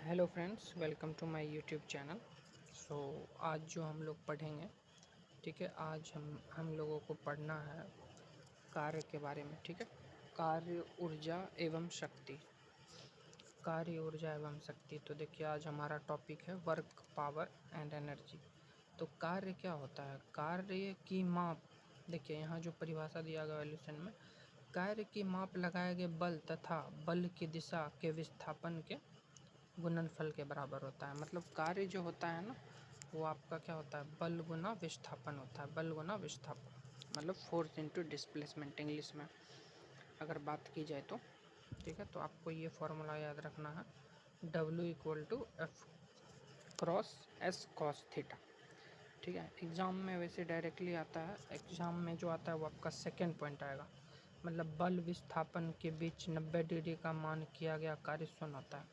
Hello friends, welcome to my YouTube channel. So आज जो हम लोग पढ़ेंगे, ठीक है, आज हम लोगों को पढ़ना है कार्य के बारे में। ठीक है, कार्य, ऊर्जा एवं शक्ति। कार्य, ऊर्जा एवं शक्ति। तो देखिए, आज हमारा टॉपिक है वर्क, पावर एंड एनर्जी। तो कार्य क्या होता है? कार्य की माप। देखिए, यहाँ जो परिभाषा दिया गया वैल्यूशन में, कार्य की माप लगाए गए बल तथा बल की दिशा के विस्थापन के गुणनफल के बराबर होता है। मतलब कार्य जो होता है ना, वो आपका क्या होता है? बल गुना विस्थापन होता है। बल गुना विस्थापन मतलब फोर्स इनटू डिस्प्लेसमेंट इंग्लिश में अगर बात की जाए तो। ठीक है, तो आपको ये फॉर्मूला याद रखना है, W=F cross S cos theta. ठीक है, एग्ज़ाम में वैसे डायरेक्टली आता है, एग्ज़ाम में जो आता है वो आपका सेकेंड पॉइंट आएगा। मतलब बल विस्थापन के बीच 90 डिग्री का मान किया गया कार्य शून्य होता है।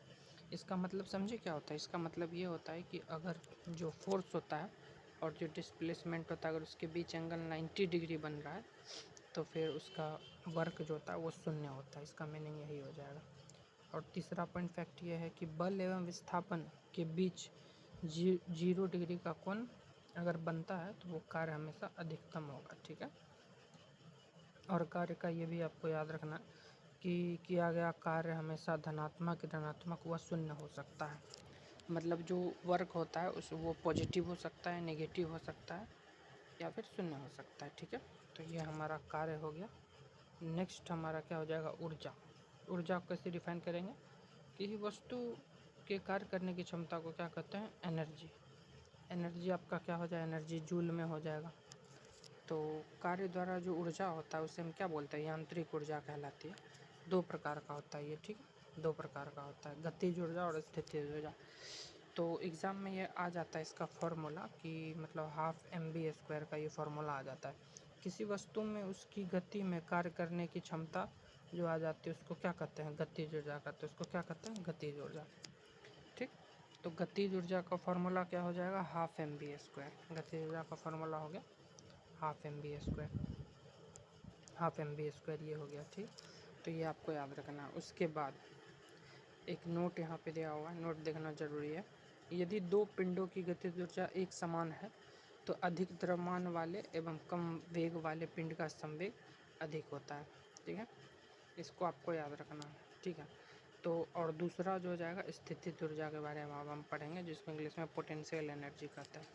इसका मतलब समझे क्या होता है? इसका मतलब ये होता है कि अगर जो फोर्स होता है और जो डिस्प्लेसमेंट होता है, अगर उसके बीच एंगल 90 डिग्री बन रहा है तो फिर उसका वर्क जो होता है वो शून्य होता है। इसका मीनिंग यही हो जाएगा। और तीसरा पॉइंट फैक्ट ये है कि बल एवं विस्थापन के बीच 0 डिग्री का कोण अगर बनता है तो वो कार्य हमेशा अधिकतम होगा। ठीक है, और कार्य का ये भी आपको याद रखना है कि किया गया कार्य हमेशा धनात्मक व शून्य हो सकता है। मतलब जो वर्क होता है उस वो पॉजिटिव हो सकता है, नेगेटिव हो सकता है या फिर शून्य हो सकता है। ठीक है, तो ये हमारा कार्य हो गया। नेक्स्ट हमारा क्या हो जाएगा? ऊर्जा। ऊर्जा को कैसे डिफाइन करेंगे? किसी वस्तु के कार्य करने की क्षमता को क्या कहते हैं? एनर्जी। एनर्जी आपका क्या हो जाए? एनर्जी जूल में हो जाएगा। तो कार्य द्वारा जो ऊर्जा होता है उसे हम क्या बोलते हैं? यांत्रिक ऊर्जा कहलाती है। 2 प्रकार का होता है ये। ठीक है, 2 प्रकार का होता है, गतिज ऊर्जा और स्थितिज ऊर्जा। तो एग्ज़ाम में ये आ जाता है इसका फॉर्मूला कि मतलब ½ mv² का ये फॉर्मूला आ जाता है। किसी वस्तु में उसकी गति में कार्य करने की क्षमता जो आ जाती है उसको क्या कहते हैं? गतिज ऊर्जा कहते हैं। उसको क्या कहते हैं? गतिज ऊर्जा। ठीक, तो गतिज ऊर्जा का फॉर्मूला क्या हो जाएगा? ½ mv²। गतिज ऊर्जा का फॉर्मूला हो गया ½ mv²। ½ mv² ये हो गया। ठीक, तो ये आपको याद रखना है। उसके बाद एक नोट यहाँ पे दिया हुआ है, नोट देखना जरूरी है। यदि 2 पिंडों की गतिज ऊर्जा एक समान है तो अधिक द्रव्यमान वाले एवं कम वेग वाले पिंड का संवेग अधिक होता है। ठीक है, इसको आपको याद रखना है। ठीक है, तो और दूसरा जो हो जाएगा स्थितिज ऊर्जा के बारे में अब हम पढ़ेंगे, जिसको इंग्लिश में पोटेंशियल एनर्जी कहते हैं।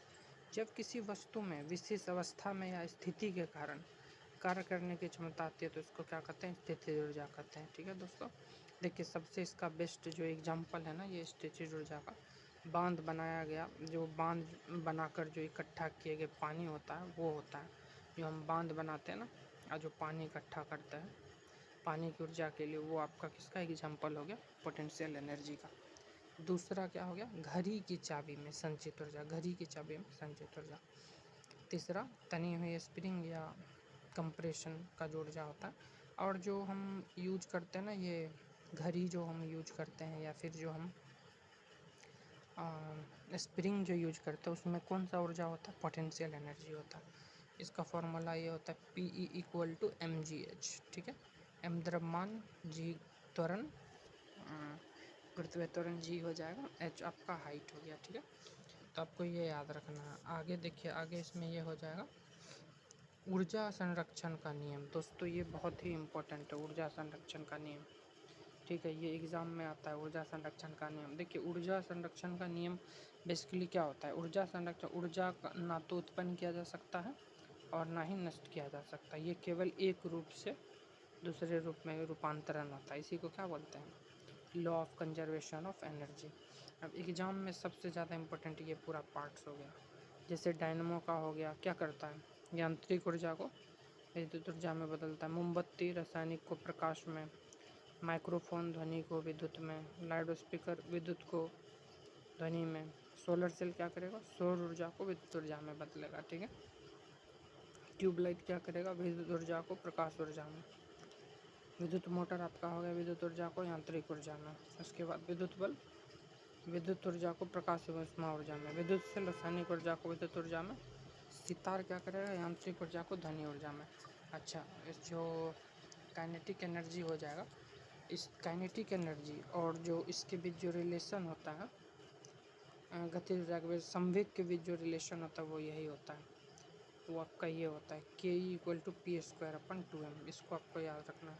जब किसी वस्तु में विशेष अवस्था में या स्थिति के कारण कार्य करने की क्षमता आती है तो इसको क्या कहते हैं? स्थितिज ऊर्जा कहते हैं। ठीक है दोस्तों, देखिए सबसे इसका बेस्ट जो एग्जांपल है ना, ये स्थितिज ऊर्जा का, बांध बनाया गया, जो बांध बनाकर जो इकट्ठा किए गए पानी होता है वो होता है। जो हम बांध बनाते हैं ना और जो पानी इकट्ठा करते हैं पानी की ऊर्जा के लिए, वो आपका किसका एग्जाम्पल हो गया? पोटेंशियल एनर्जी का। दूसरा क्या हो गया? घड़ी की चाबी में संचित ऊर्जा। घड़ी की चाबी में संचित ऊर्जा। तीसरा तनी हुई स्प्रिंग या कंप्रेशन का जो ऊर्जा होता है। और जो हम यूज करते हैं ना, ये घड़ी जो हम यूज करते हैं या फिर जो हम स्प्रिंग जो यूज करते हैं उसमें कौन सा ऊर्जा होता है? पोटेंशियल एनर्जी होता है। इसका फॉर्मूला ये होता है PE=mgh। ठीक है, m द्रव्यमान, g त्वरण, गुरुत्वीय त्वरण g हो जाएगा, h आपका हाइट हो गया। ठीक है, तो आपको ये याद रखना है। आगे देखिए, आगे इसमें ये हो जाएगा ऊर्जा संरक्षण का नियम। दोस्तों ये बहुत ही इम्पोर्टेंट है, ऊर्जा संरक्षण का नियम। ठीक है, ये एग्ज़ाम में आता है, ऊर्जा संरक्षण का नियम। देखिए, ऊर्जा संरक्षण का नियम बेसिकली क्या होता है? ऊर्जा संरक्षण, ऊर्जा का ना तो उत्पन्न किया जा सकता है और ना ही नष्ट किया जा सकता है। ये केवल एक रूप से दूसरे रूप में रूपांतरण होता है। इसी को क्या बोलते हैं? Law of conservation of energy. अब एग्ज़ाम में सबसे ज़्यादा इम्पोर्टेंट ये पूरा पार्ट्स हो गया। जैसे डायनमो का हो गया, क्या करता है? यांत्रिक ऊर्जा को विद्युत ऊर्जा में बदलता है। मोमबत्ती रासायनिक को प्रकाश में, माइक्रोफोन ध्वनि को विद्युत में, लाउड स्पीकर विद्युत को ध्वनि में, सोलर सेल क्या करेगा? सौर ऊर्जा को विद्युत ऊर्जा में बदलेगा। ठीक है, ट्यूबलाइट क्या करेगा? विद्युत ऊर्जा को प्रकाश ऊर्जा में। विद्युत मोटर आपका हो गया विद्युत ऊर्जा को यांत्रिक ऊर्जा में। उसके बाद विद्युत बल्ब विद्युत ऊर्जा को प्रकाश ऊष्मा ऊर्जा में। विद्युत सेल रासायनिक ऊर्जा को विद्युत ऊर्जा में। सितार क्या करेगा? यांत्रिक ऊर्जा को ध्वनि ऊर्जा में। अच्छा, इस जो काइनेटिक एनर्जी हो जाएगा इस काइनेटिक एनर्जी और जो इसके बीच जो रिलेशन होता है गतिज ऊर्जा के बीच संवेग के बीच जो रिलेशन होता है वो यही होता है, वो आपका ये होता है Ke=p²/2m। इसको आपको याद रखना है,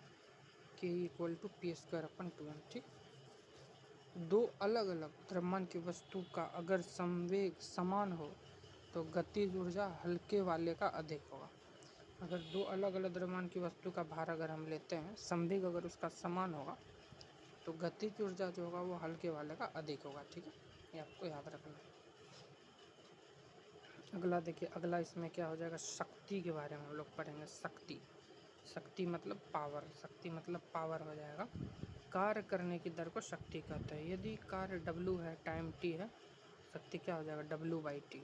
Ke=p²/2m। ठीक, दो अलग अलग द्रव्यमान की वस्तु का अगर संवेग समान हो तो गतिज ऊर्जा हल्के वाले का अधिक होगा। अगर दो अलग अलग द्रव्यमान की वस्तु का भार अगर हम लेते हैं, संवेग अगर उसका समान होगा तो गतिज ऊर्जा जो होगा वो हल्के वाले का अधिक होगा। ठीक है, ये आपको याद रखना है। अगला देखिए, अगला इसमें क्या हो जाएगा, शक्ति के बारे में हम लोग पढ़ेंगे। शक्ति मतलब पावर, शक्ति मतलब पावर हो जाएगा। कार्य करने की दर को शक्ति कहते हैं। यदि कार्य W है, टाइम T है, शक्ति क्या हो जाएगा, W/T।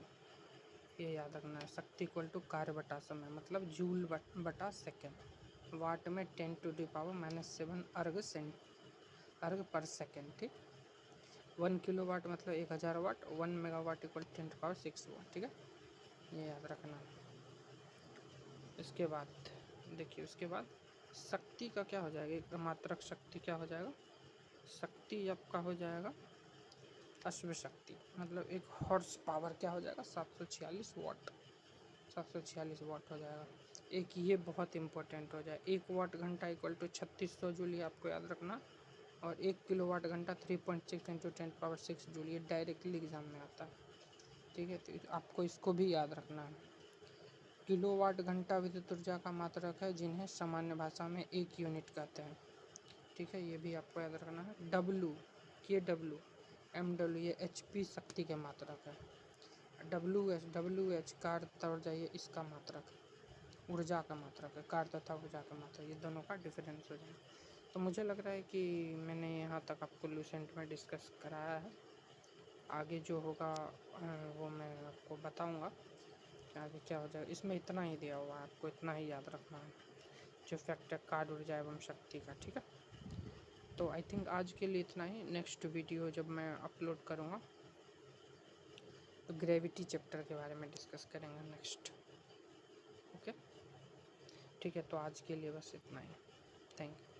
ये याद रखना है। शक्ति इक्वल टू कार्य बटा समय, मतलब जूल बटा सेकेंड। वाट में 10⁻⁻7 अर्ग पर सेकेंड। ठीक, 1 किलोवाट मतलब 1000 वाट, 1 मेगावाट इक्वल 10⁻6 वाट। ठीक है, ये याद रखना है। इसके बाद देखिए, उसके बाद शक्ति का क्या हो जाएगा, एक मात्रक शक्ति क्या हो जाएगा, शक्ति आपका हो जाएगा अश्व शक्ति, मतलब एक हॉर्स पावर क्या हो जाएगा, 746 वाट। 746 वाट हो जाएगा। एक ये बहुत इंपॉर्टेंट हो जाए, 1 वाट घंटा इक्वल टू 3600 जूल, ये आपको याद रखना। और 1 किलोवाट घंटा 3.6 × 10⁻6 जूल, ये डायरेक्टली एग्जाम में आता है। ठीक है, तो आपको इसको भी याद रखना है। किलोवाट घंटा विद्युत ऊर्जा का मात्रक है, जिन्हें सामान्य भाषा में 1 यूनिट कहते हैं। ठीक है, ये भी आपको याद रखना है। KW MW ये HP शक्ति के मात्रक है। WH कार्य तथा ऊर्जा ये इसका मात्रक है, ऊर्जा का मात्रक है, कार्य तथा ऊर्जा का मात्रक, ये दोनों का डिफरेंस हो जाए। तो मुझे लग रहा है कि मैंने यहाँ तक आपको लूसेंट में डिस्कस कराया है। आगे जो होगा वो मैं आपको बताऊँगा आगे क्या हो जाएगा। इसमें इतना ही दिया हुआ है, आपको इतना ही याद रखना है, जो फैक्टर कार्य ऊर्जा एवं शक्ति का। ठीक है, तो आई थिंक आज के लिए इतना ही। नेक्स्ट वीडियो जब मैं अपलोड करूँगा तो ग्रेविटी चैप्टर के बारे में डिस्कस करेंगे नेक्स्ट। ओके, ठीक है, तो आज के लिए बस इतना ही। Thank you.